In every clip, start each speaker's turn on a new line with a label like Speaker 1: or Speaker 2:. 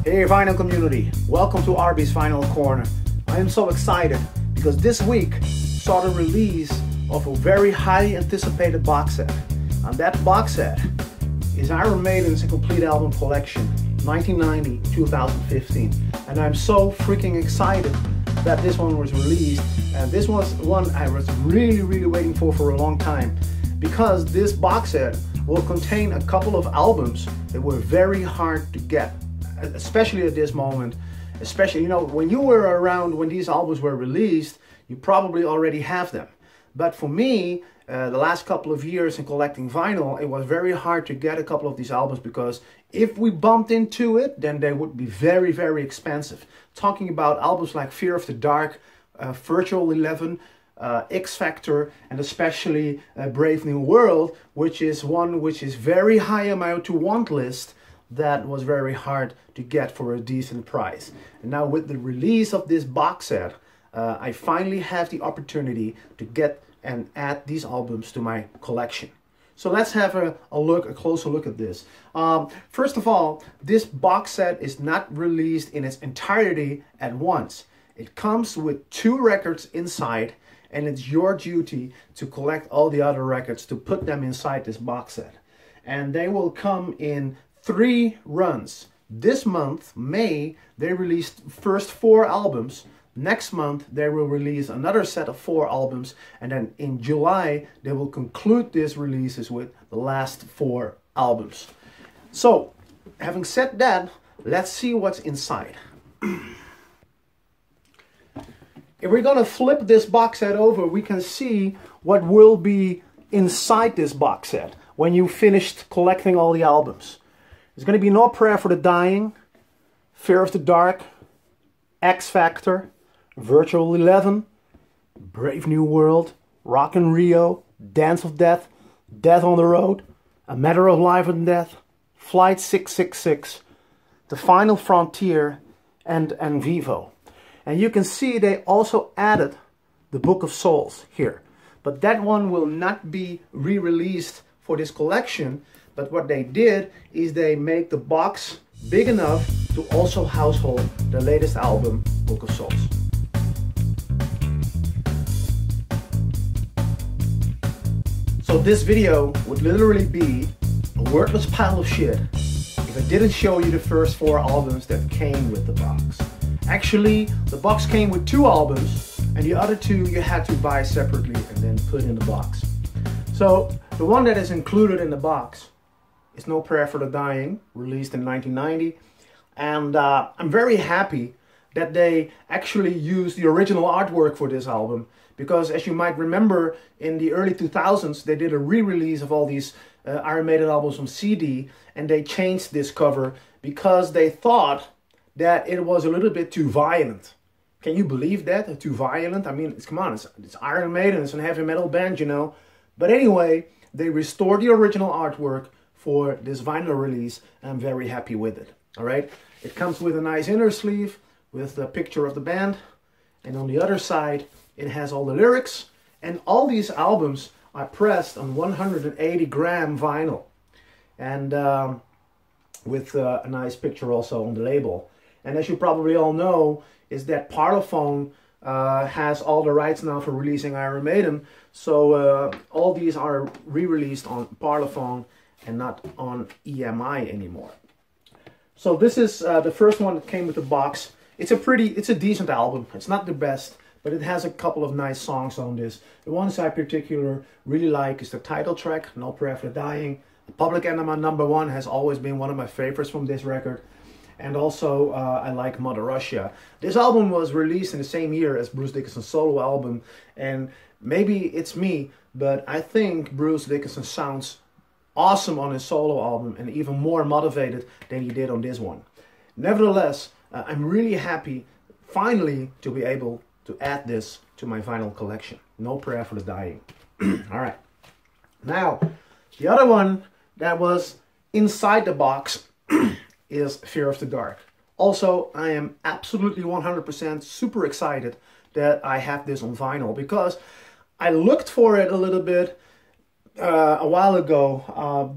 Speaker 1: Hey vinyl community, welcome to RB's Vinyl Corner. I am so excited because this week saw the release of a very highly anticipated box set. And that box set is Iron Maiden's complete album collection, 1990-2015. And I'm so freaking excited that this one was released. And this was one I was really waiting for a long time, because this box set will contain a couple of albums that were very hard to get, especially at this moment. Especially, you know, when you were around when these albums were released, you probably already have them. But for me, the last couple of years in collecting vinyl, it was very hard to get a couple of these albums, because if we bumped into it, then they would be very expensive. Talking about albums like Fear of the Dark, Virtual 11, X Factor, and especially Brave New World, which is one which is very high on my to want list, that was very hard to get for a decent price. And now with the release of this box set, I finally have the opportunity to get and add these albums to my collection. So let's have a closer look at this. First of all, this box set is not released in its entirety at once. It comes with 2 records inside, and it's your duty to collect all the other records to put them inside this box set. And they will come in 3 runs. This month, May, they released first 4 albums. Next month, they will release another set of 4 albums. And then in July, they will conclude these releases with the last 4 albums. So, having said that, let's see what's inside. If we're gonna flip this box set over, we can see what will be inside this box set when you finished collecting all the albums. There's gonna be No Prayer for the Dying, Fear of the Dark, X Factor, Virtual 11, Brave New World, Rock in Rio, Dance of Death, Death on the Road, A Matter of Life and Death, Flight 666, The Final Frontier, and Vivo. And you can see they also added the Book of Souls here. But that one will not be re-released for this collection. But what they did is they make the box big enough to also household the latest album, Book of Souls. So this video would literally be a wordless pile of shit if I didn't show you the first 4 albums that came with the box. Actually, the box came with 2 albums, and the other 2 you had to buy separately and then put in the box. So the one that is included in the box is No Prayer for the Dying, released in 1990. And I'm very happy that they actually used the original artwork for this album, because as you might remember, in the early 2000s, they did a re-release of all these Iron Maiden albums on CD, and they changed this cover because they thought that it was a little bit too violent. Can you believe that? Too violent? I mean, come on, it's Iron Maiden, it's a heavy metal band, you know. But anyway, they restored the original artwork for this vinyl release, and I'm very happy with it. All right, it comes with a nice inner sleeve with a picture of the band, and on the other side, it has all the lyrics, and all these albums are pressed on 180-gram vinyl, and with a nice picture also on the label. And as you probably all know, is that Parlophone has all the rights now for releasing Iron Maiden. So all these are re-released on Parlophone and not on EMI anymore. So this is the first one that came with the box. It's a decent album. It's not the best, but it has a couple of nice songs on this. The ones I particularly really like is the title track, No Prayer for the Dying. Public Enema #1 has always been one of my favorites from this record. And also, I like Mother Russia. This album was released in the same year as Bruce Dickinson's solo album. And maybe it's me, but I think Bruce Dickinson sounds awesome on his solo album and even more motivated than he did on this one. Nevertheless, I'm really happy finally to be able to add this to my vinyl collection. No Prayer for the Dying. Alright. Now, the other one that was inside the box is Fear of the Dark. Also, I am absolutely 100% super excited that I have this on vinyl, because I looked for it a little bit a while ago,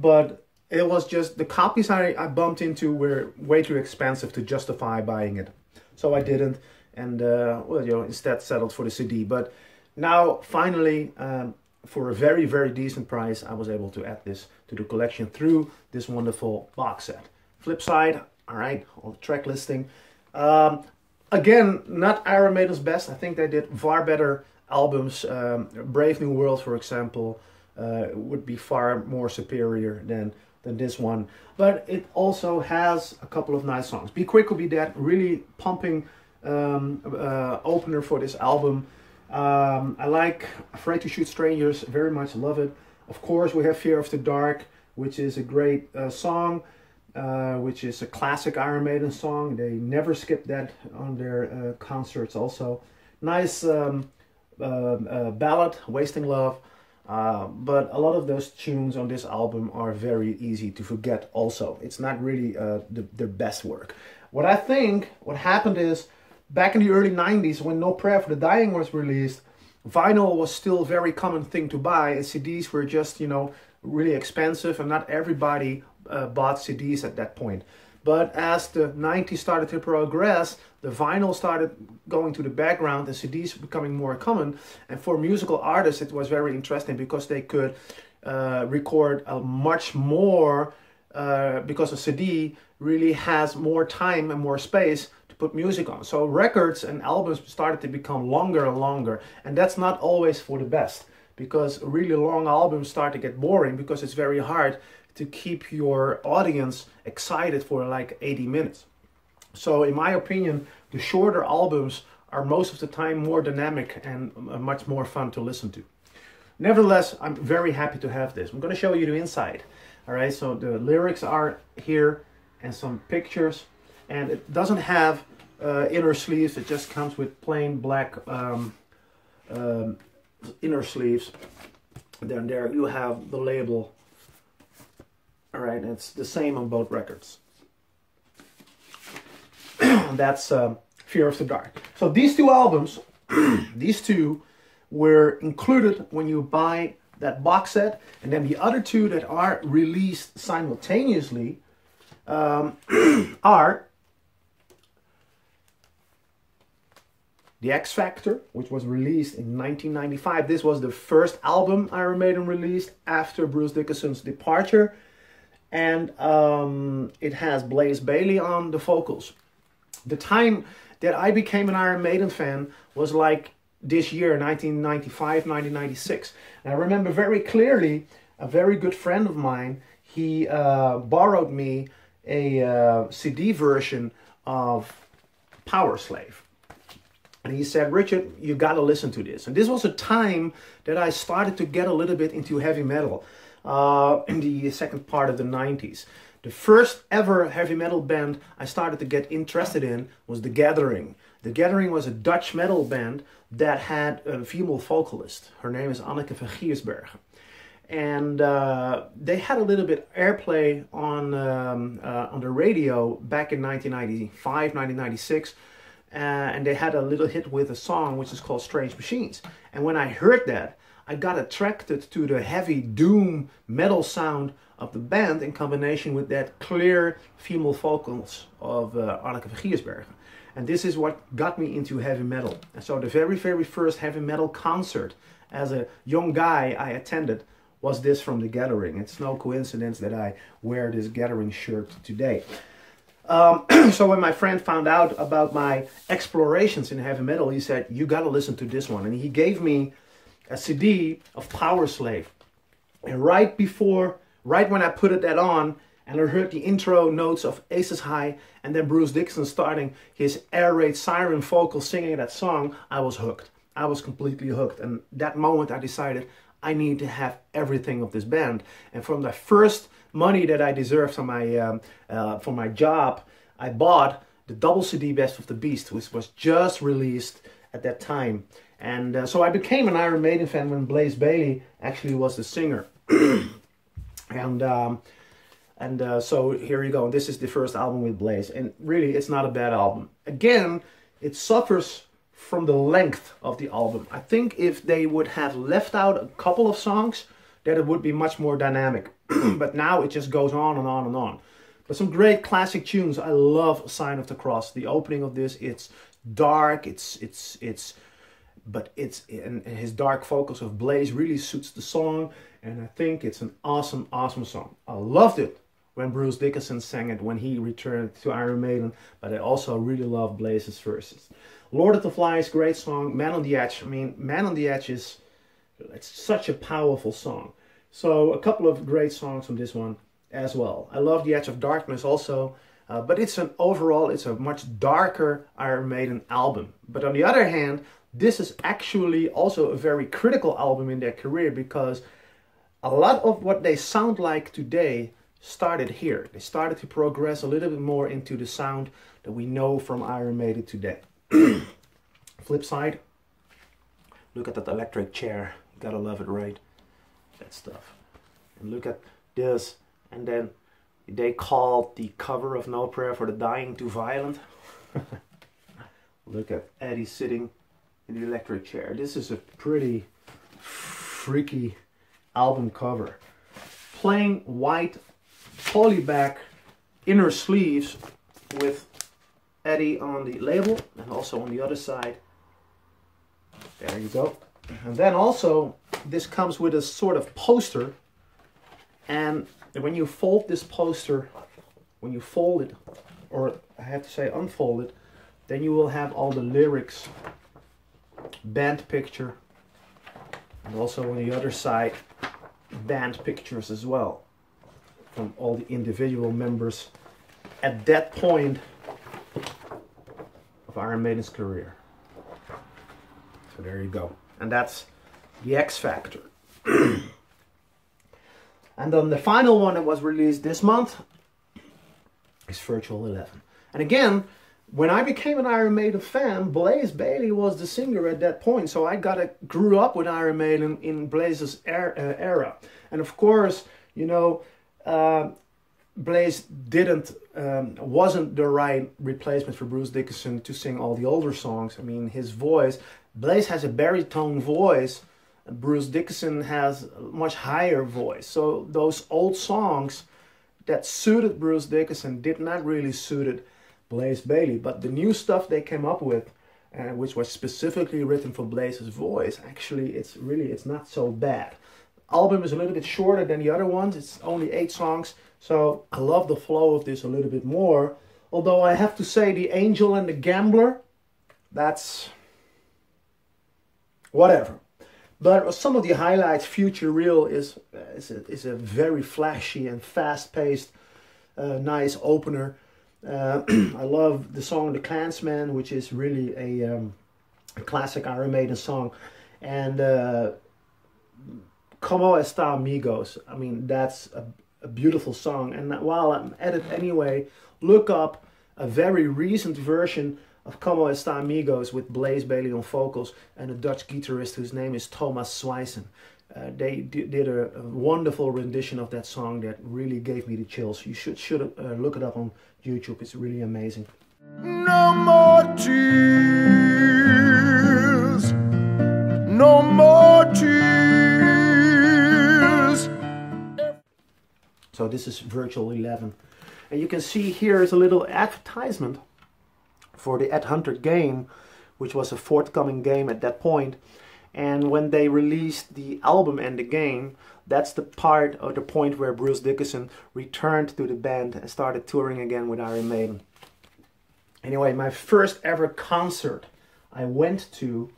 Speaker 1: but It was just the copies I bumped into were way too expensive to justify buying it. So I didn't, and well, you know, instead settled for the CD. But now, finally, for a very, very decent price, I was able to add this to the collection through this wonderful box set. Flip side, all right, all the track listing. Again, not Iron Maiden's best. I think they did far better albums. Brave New World, for example, would be far more superior than this one. But it also has a couple of nice songs. Be Quick Or Be Dead, really pumping opener for this album. I like Afraid to Shoot Strangers, very much love it. Of course, we have Fear of the Dark, which is a great song, which is a classic Iron Maiden song. They never skip that on their concerts also. Nice ballad, Wasting Love. But a lot of those tunes on this album are very easy to forget also. It's not really their best work. What I think, what happened is, back in the early 90s, when No Prayer for the Dying was released, vinyl was still a very common thing to buy, and CDs were just, you know, really expensive, and not everybody bought CDs at that point. But as the 90s started to progress, the vinyl started going to the background and CDs becoming more common. And for musical artists, it was very interesting because they could record a much more, because a CD really has more time and more space to put music on. So records and albums started to become longer and longer. And that's not always for the best, because really long albums start to get boring because it's very hard to keep your audience excited for like 80 minutes. So in my opinion, the shorter albums are most of the time more dynamic and much more fun to listen to. Nevertheless, I'm very happy to have this. I'm going to show you the inside. All right, so the lyrics are here and some pictures, and it doesn't have inner sleeves. It just comes with plain black inner sleeves. Then there you have the label. All right, it's the same on both records. That's Fear of the Dark. So these two albums, these two were included when you buy that box set, and then the other two that are released simultaneously are The X Factor, which was released in 1995. This was the first album Iron Maiden released after Bruce Dickinson's departure. And it has Bayley on the vocals. The time that I became an Iron Maiden fan was like this year, 1995, 1996. And I remember very clearly a very good friend of mine, he borrowed me a CD version of Power Slave. And he said, Richard, you got to listen to this. And this was a time that I started to get a little bit into heavy metal. In the second part of the 90s. The first ever heavy metal band I started to get interested in was The Gathering. The Gathering was a Dutch metal band that had a female vocalist. Her name is Anneke van Giersbergen. And they had a little bit airplay on the radio back in 1995, 1996. And they had a little hit with a song which is called Strange Machines. And when I heard that, I got attracted to the heavy doom metal sound of the band in combination with that clear female vocals of Anneke van Giersbergen. And this is what got me into heavy metal. And so the very, very first heavy metal concert as a young guy I attended was this from The Gathering. It's no coincidence that I wear this Gathering shirt today. So when my friend found out about my explorations in heavy metal, he said, you got to listen to this one. And he gave me a CD of Power Slave. And right when I put that on, and I heard the intro notes of Aces High, and then Bruce Dickinson starting his air raid siren vocal singing that song, I was hooked. I was completely hooked. And that moment I decided I need to have everything of this band. And from the first money that I deserved from my job, I bought the double CD Best of the Beast, which was just released at that time. And so I became an Iron Maiden fan when Bayley actually was the singer. So here you go. This is the first album with Blaze. And really, it's not a bad album. Again, it suffers from the length of the album. I think if they would have left out a couple of songs, that it would be much more dynamic. but now it just goes on and on and on. But some great classic tunes. I love Sign of the Cross. The opening of this, it's dark, but and his dark focus of Blaze really suits the song, and I think it's an awesome, awesome song. I loved it when Bruce Dickinson sang it when he returned to Iron Maiden, but I also really love Blaze's verses. Lord of the Flies, great song. Man on the Edge. I mean, Man on the Edge it's such a powerful song. So a couple of great songs from this one as well. I love The Edge of Darkness also, but overall it's a much darker Iron Maiden album. But on the other hand, this is actually also a very critical album in their career, because a lot of what they sound like today started here. They started to progress a little bit more into the sound that we know from Iron Maiden today. Flip side, look at that electric chair. You gotta love it, right? That stuff. And look at this. And then they called the cover of No Prayer for the Dying too violent. Look at Eddie sitting in the electric chair. This is a pretty freaky album cover. Plain white polyback inner sleeves with Eddie on the label and also on the other side. There you go. And then also this comes with a sort of poster, and when you fold this poster, when you fold it, or I have to say unfold it, then you will have all the lyrics, band picture, and also on the other side band pictures as well from all the individual members at that point of Iron Maiden's career. So there you go. And that's the X Factor. And then the final one that was released this month is Virtual 11. And again, when I became an Iron Maiden fan, Bayley was the singer at that point. So I grew up with Iron Maiden in Blaze's era. And of course, you know, Blaze wasn't the right replacement for Bruce Dickinson to sing all the older songs. I mean, his voice, Blaze has a baritone voice, and Bruce Dickinson has a much higher voice. So those old songs that suited Bruce Dickinson did not really suit Blaze Bayley. But the new stuff they came up with, which was specifically written for Blaze's voice, actually it's not so bad. Album is a little bit shorter than the other ones. It's only 8 songs. So I love the flow of this a little bit more. Although I have to say The Angel and the Gambler, that's whatever. But some of the highlights, Future Real is a very flashy and fast-paced, nice opener. I love the song The Clansmen, which is really a classic Iron Maiden song. And Como Está Amigos, I mean, that's a beautiful song. And while I'm at it anyway, look up a very recent version of Como Está Amigos with Blaze Bayley on vocals and a Dutch guitarist whose name is Thomas Zwijsen. They did a wonderful rendition of that song that really gave me the chills. You should look it up on YouTube. It's really amazing.
Speaker 2: No more tears, no more tears.
Speaker 1: So this is Virtual 11. And you can see here is a little advertisement for the Ed Hunter game, which was a forthcoming game at that point. And when they released the album and the game, that's the part or the point where Bruce Dickinson returned to the band and started touring again with Iron Maiden. Anyway, my first ever concert I went to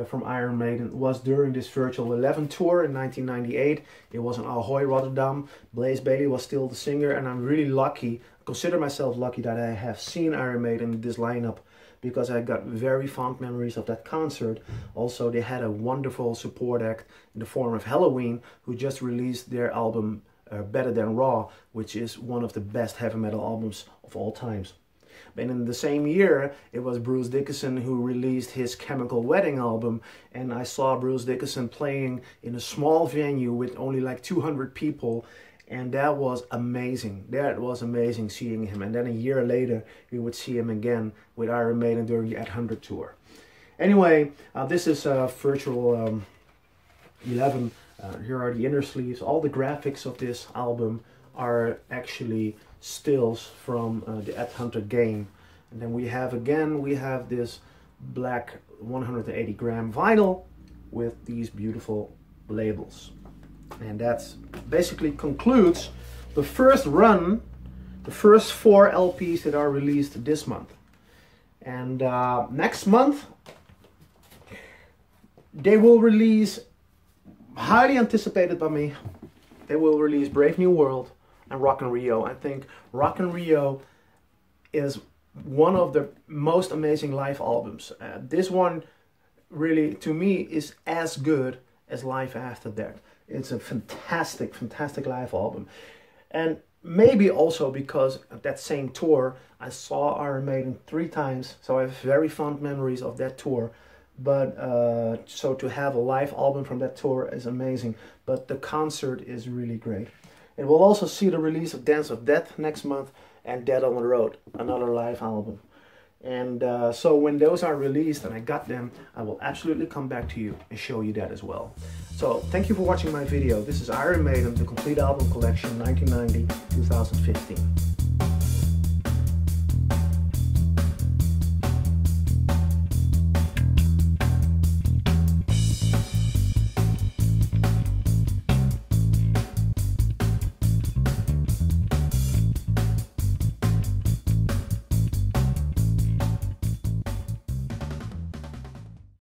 Speaker 1: from Iron Maiden was during this Virtual 11 tour in 1998. It was in Ahoy, Rotterdam. Blaze Bayley was still the singer, and I'm really lucky, consider myself lucky, that I have seen Iron Maiden in this lineup, because I got very fond memories of that concert. Also, they had a wonderful support act in the form of Halloween, who just released their album Better Than Raw, which is one of the best heavy metal albums of all times. And in the same year, it was Bruce Dickinson who released his Chemical Wedding album, and I saw Bruce Dickinson playing in a small venue with only like 200 people, and that was amazing. That was amazing seeing him. And then a year later, we would see him again with Iron Maiden during the Ed Hunter tour. Anyway, this is Virtual 11. Here are the inner sleeves. All the graphics of this album are actually stills from the Ed Hunter game. And then we have this black 180 gram vinyl with these beautiful labels. And that's basically concludes the first run, the first 4 LPs that are released this month. And next month they will release, highly anticipated by me, they will release Brave New World and Rock in Rio. I think Rock in Rio is one of the most amazing live albums. This one really, to me, is as good as Life After Death. It's a fantastic, fantastic live album. And maybe also because of that same tour, I saw Iron Maiden 3 times, so I have very fond memories of that tour. But so to have a live album from that tour is amazing, but the concert is really great. And we'll also see the release of Dance of Death next month and Dead on the Road, another live album. And so when those are released and I got them, I will absolutely come back to you and show you that as well. So thank you for watching my video. This is Iron Maiden, the complete album collection 1990-2015.